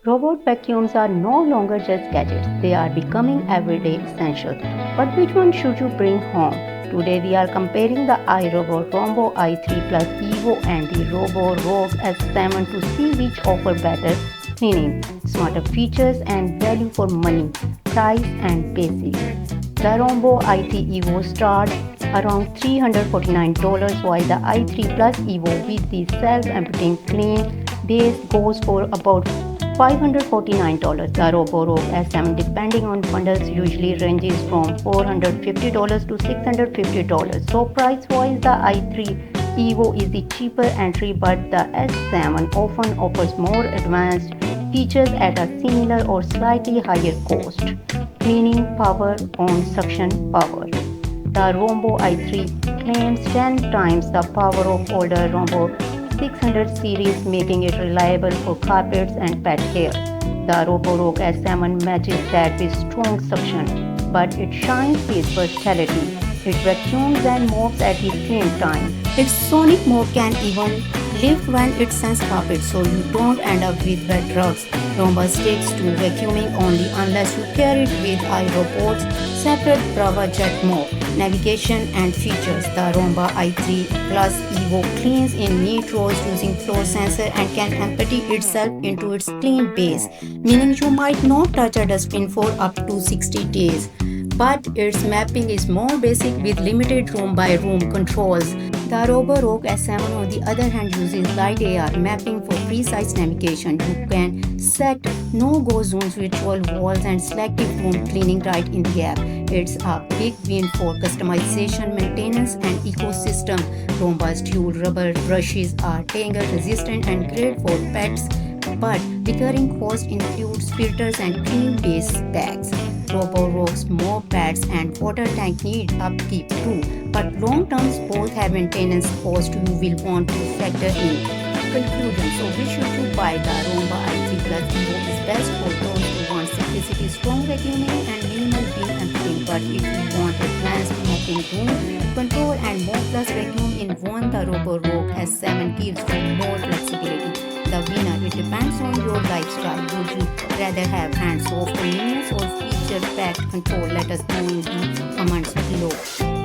Robot vacuums are no longer just gadgets, they are becoming everyday essentials. But which one should you bring home? Today we are comparing the iRobot Rombo i3 Plus Evo and the Robo Rogue S7 to see which offer better cleaning, smarter features and value for money, price and basics. The Rombo i3 Evo starts around $349 while the i3 Plus Evo with the self-emptying clean base goes for about $549. The Roborock S7 depending on bundles usually ranges from $450 to $650. So price wise the i3 Evo is the cheaper entry but the S7 often offers more advanced features at a similar or slightly higher cost. Cleaning power on suction power. The Rombo i3 claims 10 times the power of older Rombo 600 series, making it reliable for carpets and pet hair. The Roborock S7 matches that with strong suction, but it shines with versatility. It vacuums and mops at the same time. Its sonic mop can even lift when it senses carpet so you don't end up with wet rugs. Roomba sticks to vacuuming only unless you pair it with iRobot's separate Brava Jet mop. Navigation and features. The Roomba i3 Plus Evo cleans in neat rows using floor sensor and can empty itself into its clean base, meaning you might not touch a dustbin for up to 60 days. But its mapping is more basic with limited room by room controls. The Roborock S7 on the other hand uses light AR mapping for precise navigation. You can set no-go zones, virtual walls and selective room cleaning right in the app. It's a big win for customization, maintenance and ecosystem. Roomba's dual rubber brushes are tangle resistant and great for pets, but recurring cost includes filters and clean base bags. Roborock's mop pads and water tank need upkeep too, but long term both have maintenance cost you will want to factor in. Conclusion. So which should you buy? The Roomba i3 Plus Evo is best for those who want simplicity, strong vacuuming and minimal bin emptying. But if you want advanced mopping, room control and more plus vacuum in one, the Roborock S7 gives you more flexibility. The winner, it depends on your lifestyle. Would you rather have hands-off convenience or feature-packed control? Let us know in the comments below.